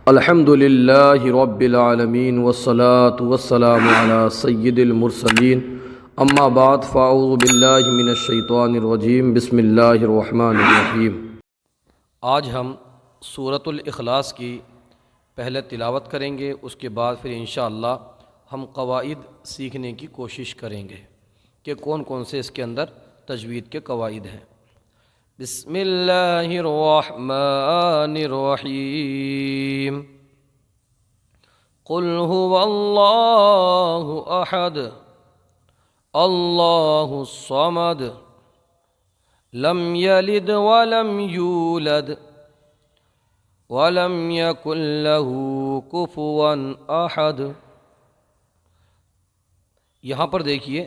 الحمد للہ رب العالمین والصلاة والسلام علی سید المرسلین اما بعد فاعوذ باللہ من الشیطان الرجیم بسم اللہ الرحمن الرحیم۔ آج ہم سورۃ الاخلاص کی پہلے تلاوت کریں گے، اس کے بعد پھر انشاءاللہ ہم قواعد سیکھنے کی کوشش کریں گے کہ کون کون سے اس کے اندر تجوید کے قواعد ہیں۔ بسم اللہ الرحمن الرحیم۔ قل هو اللہ احد اللہ الصمد لم یلد ولم یولد ولم یکن لہ کفوا احد۔ یہاں پر دیکھیے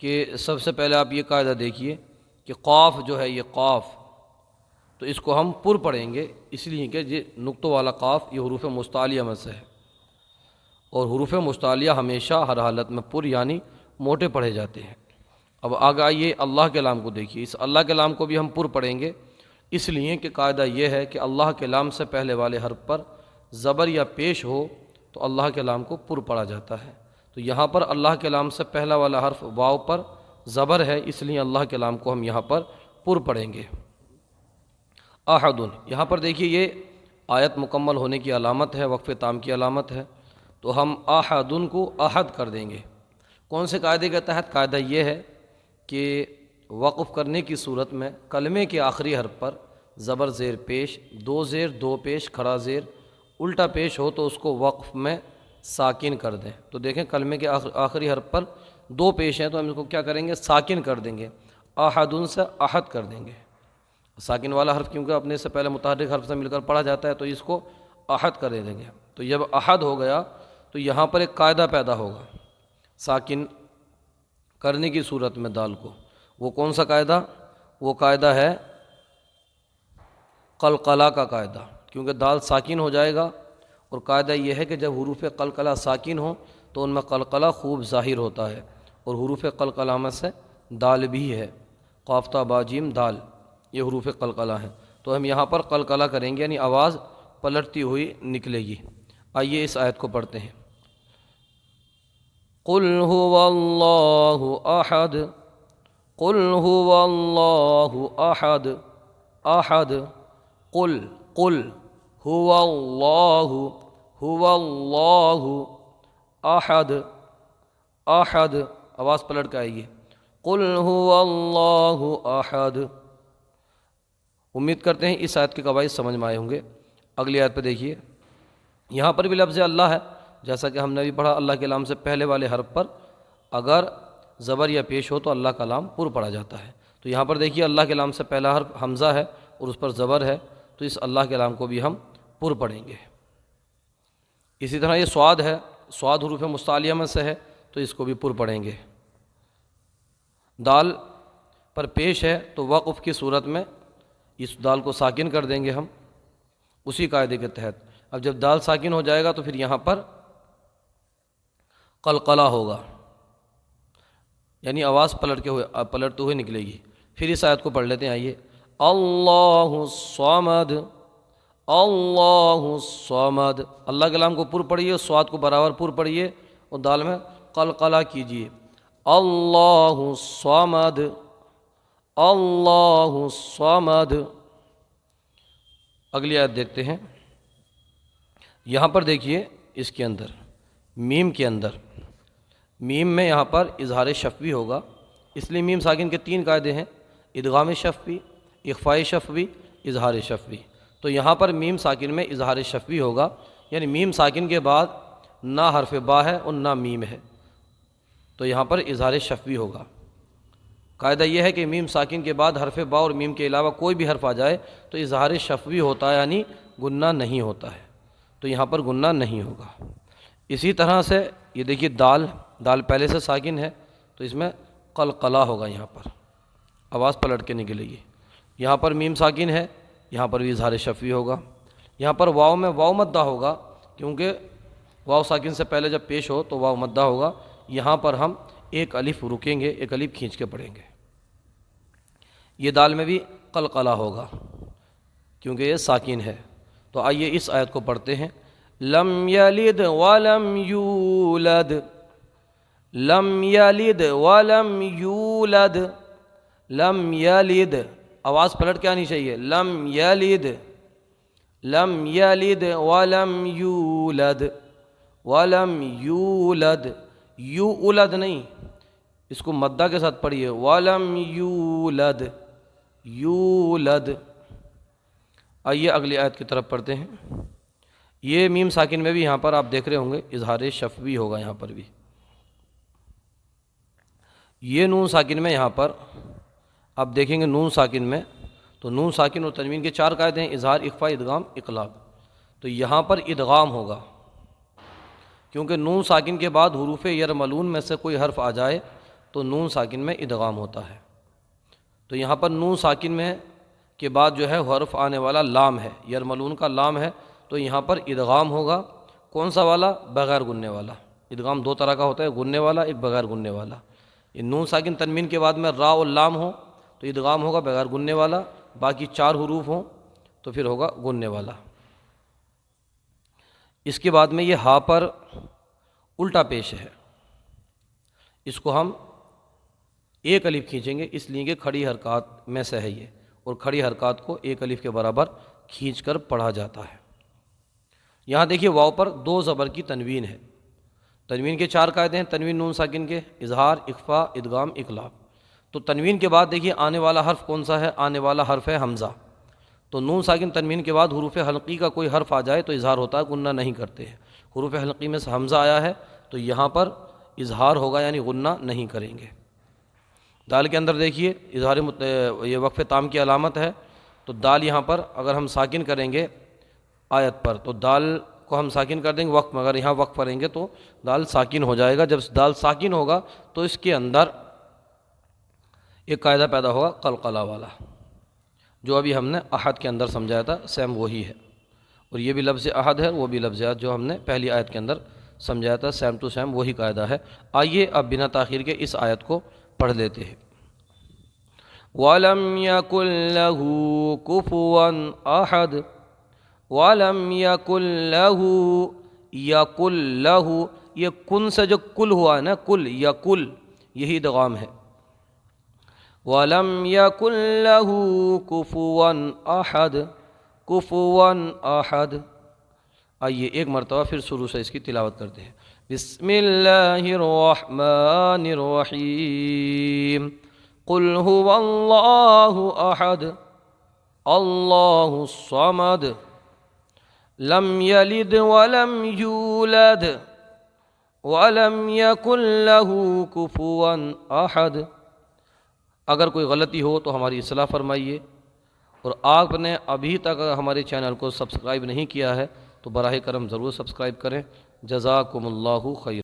کہ سب سے پہلے آپ یہ قاعدہ دیکھیے کہ قاف جو ہے یہ قاف، تو اس کو ہم پر پڑھیں گے، اس لیے کہ یہ نقطوں والا قاف یہ حروف مستعلیہ میں سے ہے، اور حروف مستعلیہ ہمیشہ ہر حالت میں پر یعنی موٹے پڑھے جاتے ہیں۔ اب آگے آئیے اللہ کے لام کو دیکھیے، اس اللہ کے لام کو بھی ہم پر پڑھیں گے، اس لیے کہ قاعدہ یہ ہے کہ اللہ کے لام سے پہلے والے حرف پر زبر یا پیش ہو تو اللہ کے لام کو پر پڑھا جاتا ہے۔ تو یہاں پر اللہ کے لام سے پہلا والا حرف واو پر زبر ہے، اس لیے اللہ کے لام کو ہم یہاں پر پر پڑھیں گے۔ احد، یہاں پر دیکھیے یہ آیت مکمل ہونے کی علامت ہے، وقف تام کی علامت ہے، تو ہم احد کو احد کر دیں گے۔ کون سے قاعدے کے تحت؟ قاعدہ یہ ہے کہ وقف کرنے کی صورت میں کلمے کے آخری حرف پر زبر زیر پیش، دو زیر دو پیش کھڑا زیر الٹا پیش ہو تو اس کو وقف میں ساکن کر دیں۔ تو دیکھیں کلمے کے آخری حرف پر دو پیش ہیں تو ہم اس کو کیا کریں گے؟ ساکن کر دیں گے، احدن سے احد کر دیں گے۔ ساکن والا حرف کیونکہ اپنے سے پہلے متحرک حرف سے مل کر پڑھا جاتا ہے تو اس کو احد کر دیں گے۔ تو جب احد ہو گیا تو یہاں پر ایک قاعدہ پیدا ہوگا ساکن کرنے کی صورت میں دال کو۔ وہ کون سا قاعدہ؟ وہ قاعدہ ہے قلقلہ کا قاعدہ، کیونکہ دال ساکن ہو جائے گا، اور قاعدہ یہ ہے کہ جب حروف قلقلہ ساکن ہوں تو ان میں قلقلہ خوب ظاہر ہوتا ہے، اور حروف قلقلہ میں سے دال بھی ہے، قاف تا با جیم دال، یہ حروف قلقلہ ہیں۔ تو ہم یہاں پر قلقلہ کریں گے، یعنی آواز پلٹتی ہوئی نکلے گی۔ آئیے اس آیت کو پڑھتے ہیں۔ قل هو اللہ احد قل هو اللہ احد احد قل قل هو اللہ احد احد، آواز پلٹ کے آئے گی، قل هو اللہ احد۔ امید کرتے ہیں اس آیت کے قواعد سمجھ میں آئے ہوں گے۔ اگلی آیت پہ دیکھیے، یہاں پر بھی لفظ اللہ ہے، جیسا کہ ہم نے بھی پڑھا اللہ کے لام سے پہلے والے حرف پر اگر زبر یا پیش ہو تو اللہ کا لام پر پڑھا جاتا ہے۔ تو یہاں پر دیکھیے اللہ کے لام سے پہلا حرف حمزہ ہے اور اس پر زبر ہے، تو اس اللہ کے لام کو بھی ہم پر پڑھیں گے۔ اسی طرح یہ صاد ہے، صاد حروف مستعلیہ میں سے ہے تو اس کو بھی پر پڑھیں گے۔ دال پر پیش ہے تو وقف کی صورت میں اس دال کو ساکن کر دیں گے ہم اسی قاعدے کے تحت۔ اب جب دال ساکن ہو جائے گا تو پھر یہاں پر قلقلہ ہوگا، یعنی آواز پلٹتے ہوئے نکلے گی۔ پھر اس آیت کو پڑھ لیتے ہیں، آئیے۔ اللہ الصمد اللہ الصمد، اللہ کے لام کو پر پڑھیے، صاد کو برابر پر پڑھیے اور دال میں قلقلہ کیجیے۔ اللہ الصمد اللہ الصمد۔ اگلی آیت دیکھتے ہیں، یہاں پر دیکھیے اس کے اندر میم کے اندر، میم میں یہاں پر اظہار شفوی ہوگا، اس لیے میم ساکن کے تین قاعدے ہیں، ادغام شفوی، اخفاء شفوی، اظہار شفوی۔ تو یہاں پر میم ساکن میں اظہار شفوی ہوگا، یعنی میم ساکن کے بعد نہ حرف با ہے اور نہ میم ہے، تو یہاں پر اظہار شفوی ہوگا۔ قاعدہ یہ ہے کہ میم ساکن کے بعد حرف با اور میم کے علاوہ کوئی بھی حرف آ جائے تو اظہار شفوی ہوتا ہے، یعنی گنہ نہیں ہوتا ہے، تو یہاں پر گنہ نہیں ہوگا۔ اسی طرح سے یہ دیکھیے دال، دال پہلے سے ساکن ہے تو اس میں قلقلہ ہوگا، یہاں پر آواز پلٹ کے نکلے گی۔ یہاں پر میم ساکن ہے، یہاں پر بھی اظہار شفوی ہوگا۔ یہاں پر واو میں واو مدہ ہوگا، کیونکہ واو ساکن سے پہلے جب پیش ہو تو واو مدہ ہوگا۔ یہاں پر ہم ایک الف رکیں گے، ایک الف کھینچ کے پڑھیں گے۔ یہ دال میں بھی قلقلہ ہوگا کیونکہ یہ ساکن ہے، تو آئیے اس آیت کو پڑھتے ہیں. لم یلد ولم یولد، لم یلد ولم یولد، لم یلد، آواز پلٹ کے آنی چاہیے. لم یلد، لم یلد ولم یولد، ولم یولد، یولد نہیں، اس کو مدہ کے ساتھ پڑھیے. ولم یولد، یولد. آئیے اگلی آیت کی طرف پڑھتے ہیں. یہ میم ساکن میں بھی یہاں پر آپ دیکھ رہے ہوں گے اظہار شفوی ہوگا یہاں پر بھی. یہ نون ساکن میں یہاں پر آپ دیکھیں گے نون ساکن میں تو نون ساکن اور تنوین کے 4 قاعدے ہیں: اظہار، اخفاء، ادغام، اقلاب. تو یہاں پر ادغام ہوگا کیونکہ نون ساکن کے بعد حروف یرملون میں سے کوئی حرف آ جائے تو نون ساکن میں ادغام ہوتا ہے. تو یہاں پر نون ساکن میں کے بعد جو ہے حرف آنے والا لام ہے، یرملون کا لام ہے، تو یہاں پر ادغام ہوگا. کون سا والا؟ بغیر گننے والا. ادغام 2 طرح کا ہوتا ہے، گننے والا، ایک بغیر گننے والا. یہ نون ساکن تنوین کے بعد میں را اور لام ہو تو ادغام ہوگا بغیر گننے والا، باقی 4 حروف ہوں تو پھر ہوگا گننے والا. اس کے بعد میں یہ ہا پر الٹا پیش ہے، اس کو ہم ایک الف کھینچیں گے اس لیے کہ کھڑی حرکات میں سے ہے یہ، اور کھڑی حرکات کو ایک الف کے برابر کھینچ کر پڑھا جاتا ہے. یہاں دیکھیے واو پر 2 زبر کی تنوین ہے. تنوین کے 4 قاعدے ہیں تنوین نون ساکن کے: اظہار، اخفاء، ادغام، اقلاب. تو تنوین کے بعد دیکھیے آنے والا حرف کون سا ہے؟ آنے والا حرف ہے حمزہ. تو نون ساکن تنوین کے بعد حروف حلقی کا کوئی حرف آ جائے تو اظہار ہوتا ہے، غنہ نہیں کرتے ہیں. حروف حلقی میں سے حمزہ آیا ہے تو یہاں پر اظہار ہوگا یعنی غنہ نہیں کریں گے. دال کے اندر دیکھیے اظہار یہ وقف تام کی علامت ہے، تو دال یہاں پر اگر ہم ساکن کریں گے آیت پر تو دال کو ہم ساکن کر دیں گے وقف میں، اگر یہاں وقف کریں گے تو دال ساکن ہو جائے گا. جب دال ساکن ہوگا تو اس کے اندر ایک قاعدہ پیدا ہوگا قلقلہ والا، جو ابھی ہم نے احد کے اندر سمجھایا تھا، سیم وہی ہے. اور یہ بھی لفظ احد ہے، وہ بھی لفظ احد جو ہم نے پہلی آیت کے اندر سمجھایا تھا، سیم ٹو سیم وہی قاعدہ ہے. آئیے اب بنا تاخیر کے اس آیت کو پڑھ لیتے ہیں. وَلَمْ يَكُنْ لَهُ كُفُوًا أَحَدٌ، وَلَمْ يَكُنْ لَهُ، يَقُلْ لَهُ، یہ کن سے جو کل ہوا ہے نا، کل یقل، یہی ادغام ہے. وَلَمْ يَكُنْ لَهُ كُفُوًا أَحَدٌ، كُفُوًا أَحَدٌ. آئیے ایک مرتبہ پھر شروع سے اس کی تلاوت کرتے ہیں. بسم اللہ الرحمن الرحیم. قل هو اللہ احد اللہ الصمد لم یلد ولم یولد ولم یکن له کفوا احد. اگر کوئی غلطی ہو تو ہماری اصلاح فرمائیے، اور آپ نے ابھی تک ہمارے چینل کو سبسکرائب نہیں کیا ہے تو براہ کرم ضرور سبسکرائب کریں. جزاکم اللہ خیر.